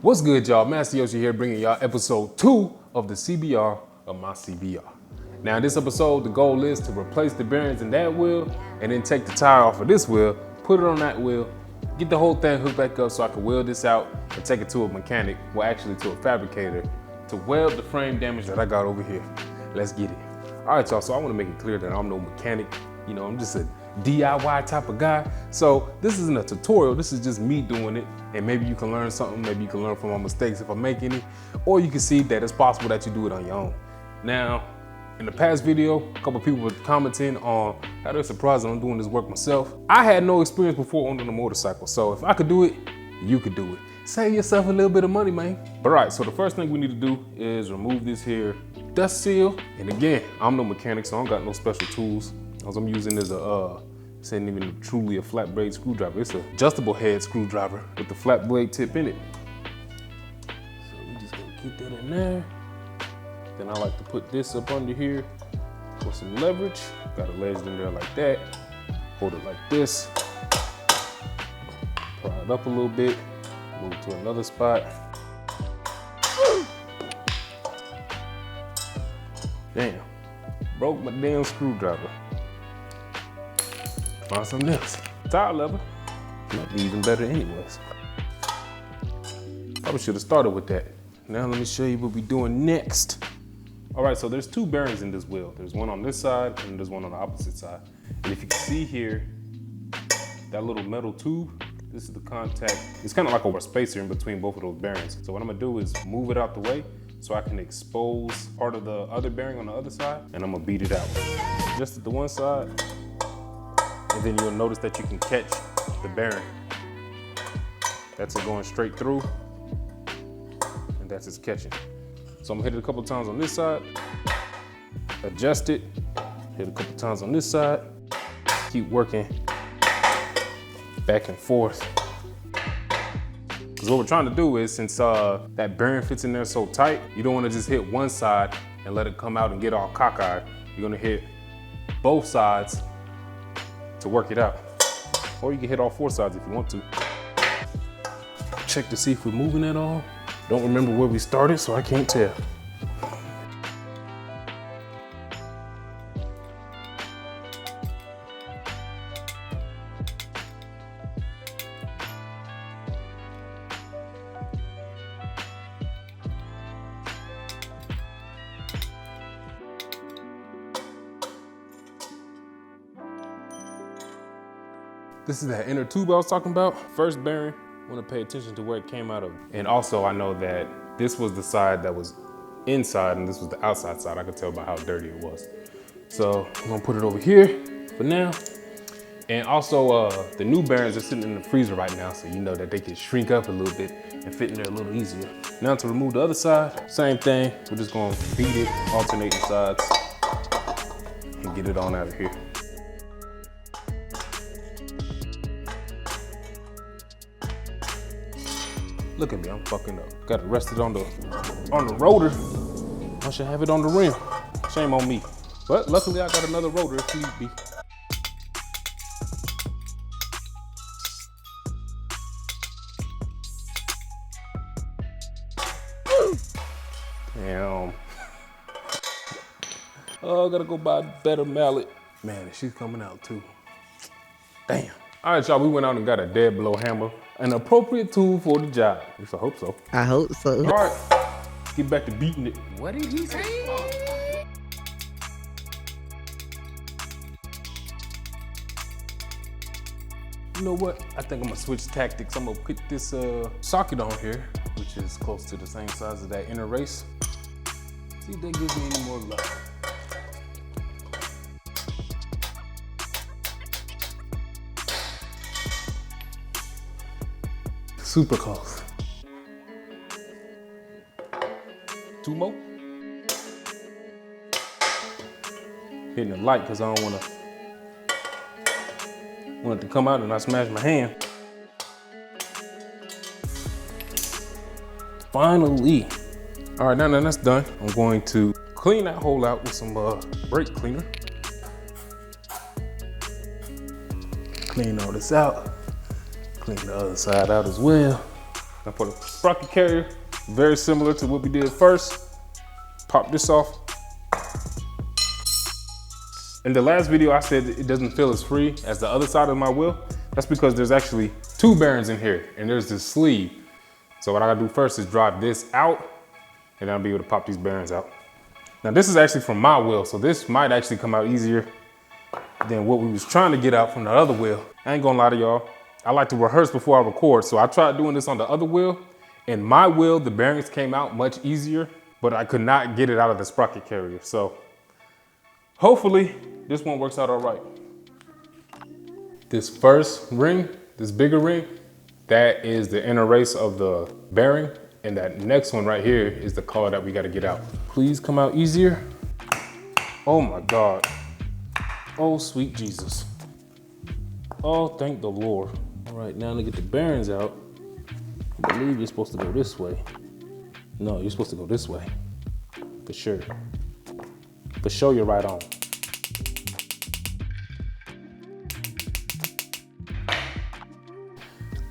What's good, y'all? Master Yoshi here, bringing y'all episode 2 of the CBR of my CBR. Now, in this episode, the goal is to replace the bearings in that wheel and then take the tire off of this wheel, put it on that wheel, get the whole thing hooked back up so I can weld this out and take it to a mechanic, well, actually to a fabricator, to weld the frame damage that I got over here. Let's get it. All right, y'all, so I want to make it clear that I'm no mechanic. You know, I'm just a DIY type of guy. So this isn't a tutorial, this is just me doing it. And maybe you can learn something, maybe you can learn from my mistakes if I make any, or you can see that it's possible that you do it on your own. Now, in the past video, a couple people were commenting on how they're surprised that I'm doing this work myself. I had no experience before owning a motorcycle, so if I could do it, you could do it. Save yourself a little bit of money, man. All right, so the first thing we need to do is remove this here dust seal. And again, I'm no mechanic, so I don't got no special tools. All I'm using is this ain't even truly a flat blade screwdriver. It's an adjustable head screwdriver with the flat blade tip in it. So we just gonna get that in there. Then I like to put this up under here for some leverage. Got it ledged in there like that. Hold it like this. Pry it up a little bit. Move to another spot. Damn, broke my damn screwdriver. Find something else. Tire lever, might be even better anyways. Probably should have started with that. Now let me show you what we're doing next. All right, so there's two bearings in this wheel. There's one on this side and there's one on the opposite side. And if you can see here, that little metal tube, this is the contact. It's kind of like a spacer in between both of those bearings. So what I'm gonna do is move it out the way so I can expose part of the other bearing on the other side, and I'm gonna beat it out. Just at the one side, and then you'll notice that you can catch the bearing. That's it going straight through, and that's its catching. So I'm gonna hit it a couple times on this side, adjust it, hit a couple times on this side, keep working back and forth. Because what we're trying to do is, since that bearing fits in there so tight, you don't want to just hit one side and let it come out and get all cockeyed. You're going to hit both sides to work it out. Or you can hit all four sides if you want to. Check to see if we're moving at all. Don't remember where we started, so I can't tell. This is that inner tube I was talking about. First bearing, I want to pay attention to where it came out of. And also I know that this was the side that was inside and this was the outside side. I could tell by how dirty it was. So I'm gonna put it over here for now. And also the new bearings are sitting in the freezer right now, so you know that they can shrink up a little bit and fit in there a little easier. Now to remove the other side, same thing. We're just gonna beat it, alternate the sides, and get it on out of here. Look at me, I'm fucking up. Got it rested on the rotor. I should have it on the rim. Shame on me. But luckily I got another rotor if need be. Damn. Oh, I gotta go buy a better mallet. Man, and she's coming out too. Damn. All right, y'all, we went out and got a dead blow hammer, an appropriate tool for the job. At least I hope so. I hope so. All right, let's get back to beating it. What did he say? You know what? I think I'm gonna switch tactics. I'm gonna put this socket on here, which is close to the same size as that inner race. See if that gives me any more love. Super close. Two more. Hitting it light because I don't want it to come out and I smash my hand. Finally. All right, now that that's done, I'm going to clean that hole out with some brake cleaner. Clean all this out. Clean the other side out as well. Now for the sprocket carrier, very similar to what we did first. Pop this off. In the last video, I said it doesn't feel as free as the other side of my wheel. That's because there's actually 2 bearings in here and there's this sleeve. So what I gotta do first is drive this out and then I'll be able to pop these bearings out. Now this is actually from my wheel, so this might actually come out easier than what we was trying to get out from the other wheel. I ain't gonna lie to y'all. I like to rehearse before I record, so I tried doing this on the other wheel. And my wheel, the bearings came out much easier, but I could not get it out of the sprocket carrier. So hopefully this one works out all right. This first ring, this bigger ring, that is the inner race of the bearing. And that next one right here is the color that we gotta get out. Please come out easier. Oh my God. Oh, sweet Jesus. Oh, thank the Lord. All right, now to get the bearings out, I believe you're supposed to go this way. No, you're supposed to go this way, for sure. For sure, you're right on.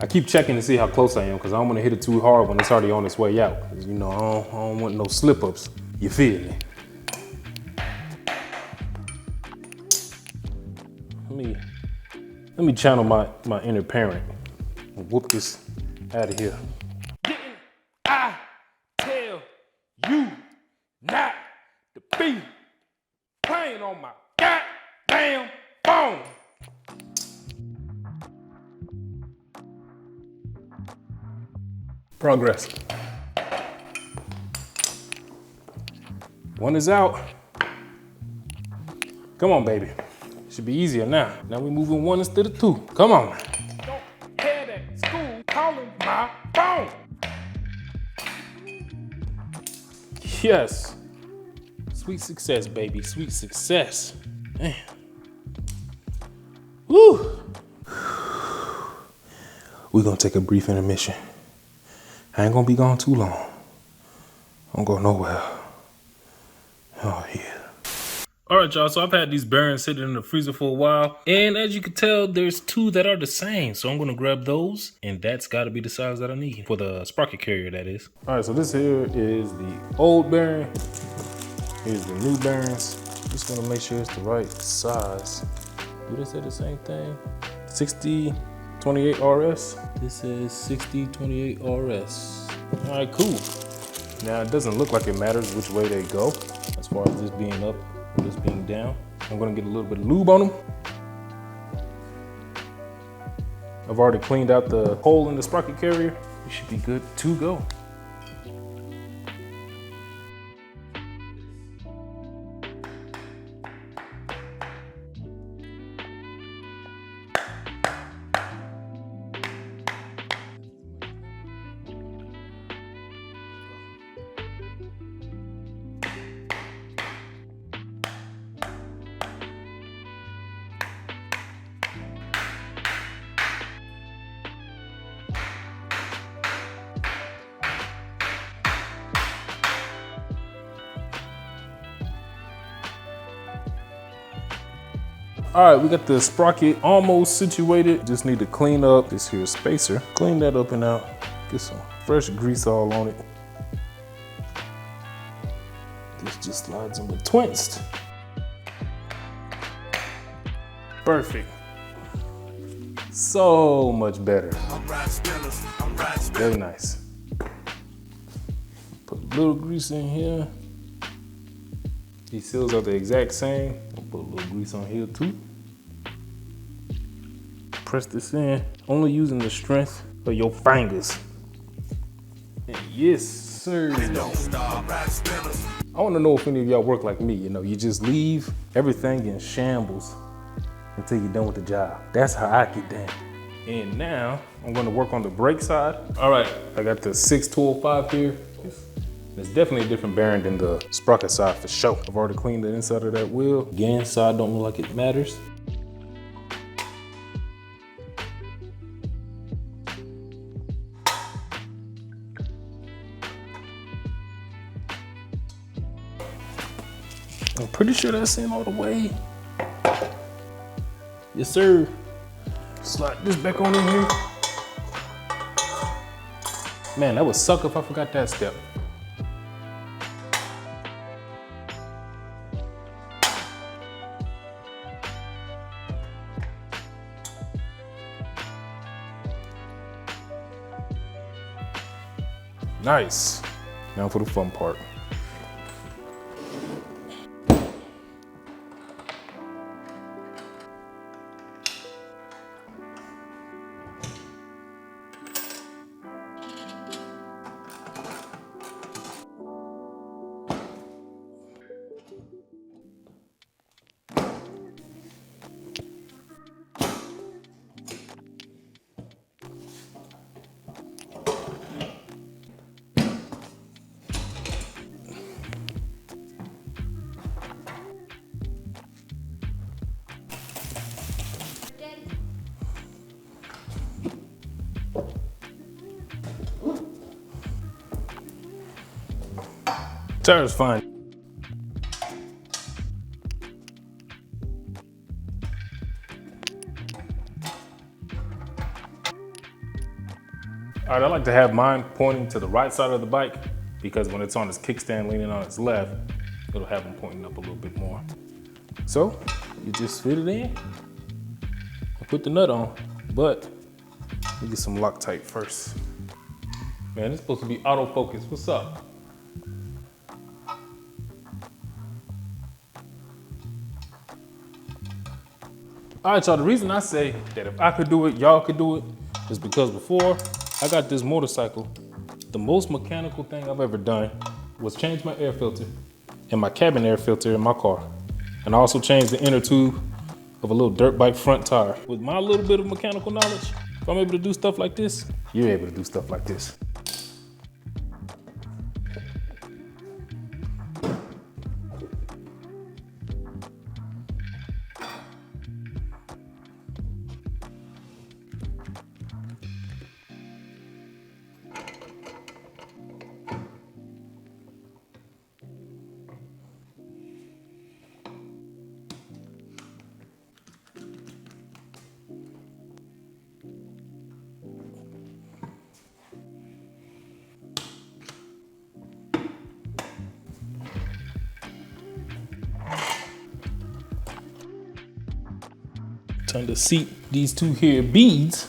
I keep checking to see how close I am because I don't want to hit it too hard when it's already on its way out. You know, I don't want no slip-ups. You feel me? Let me channel my inner parent and whoop this out of here. Didn't I tell you not to be playing on my goddamn phone? Progress. One is out. Come on, baby. Should be easier now. Now we're moving 1 instead of 2. Come on. Don't head at school calling my phone. Yes. Sweet success, baby. Sweet success. Man. Woo. We're gonna take a brief intermission. I ain't gonna be gone too long. I don't go nowhere. Oh, yeah. All right, y'all, so I've had these bearings sitting in the freezer for a while, and as you can tell, there's 2 that are the same, so I'm gonna grab those, and that's gotta be the size that I need for the sprocket carrier, that is. All right, so this here is the old bearing. Here's the new bearings. Just gonna make sure it's the right size. Do they say the same thing? 6028 RS. This is 6028 RS. All right, cool. Now, it doesn't look like it matters which way they go, as far as this being up, this being down. I'm gonna get a little bit of lube on them. I've already cleaned out the hole in the sprocket carrier. We should be good to go. All right, we got the sprocket almost situated. Just need to clean up this here spacer. Clean that up and out. Get some fresh grease all on it. This just slides in with twinst. Perfect. So much better. Very nice. Put a little grease in here. These seals are the exact same. I'll put a little grease on here too. Press this in, only using the strength of your fingers. And yes, sir. I wanna know if any of y'all work like me, you know, you just leave everything in shambles until you're done with the job. That's how I get down. And now, I'm gonna work on the brake side. All right, I got the 6205 here. It's definitely a different bearing than the sprocket side for sure. I've already cleaned the inside of that wheel. Again, side don't look like it matters. I'm pretty sure that's in all the way. Yes, sir. Slide this back on in here. Man, that would suck if I forgot that step. Nice. Now for the fun part. Tire's fine. All right, I like to have mine pointing to the right side of the bike because when it's on its kickstand leaning on its left, it'll have them pointing up a little bit more. So you just fit it in and put the nut on, but we get some Loctite first. Man, it's supposed to be autofocus. What's up? All right, y'all, the reason I say that if I could do it, y'all could do it, is because before I got this motorcycle, the most mechanical thing I've ever done was change my air filter and my cabin air filter in my car. And I also changed the inner tube of a little dirt bike front tire. With my little bit of mechanical knowledge, if I'm able to do stuff like this, you're able to do stuff like this. Time to seat these two here beads.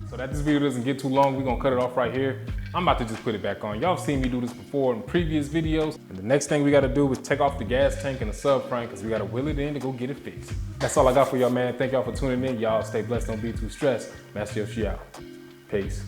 So that this video doesn't get too long, we're gonna cut it off right here. I'm about to just put it back on. Y'all have seen me do this before in previous videos. And the next thing we gotta do is take off the gas tank and the subframe because we gotta wheel it in to go get it fixed. That's all I got for y'all, man. Thank y'all for tuning in. Y'all stay blessed, don't be too stressed. Master Yoshi out. Peace.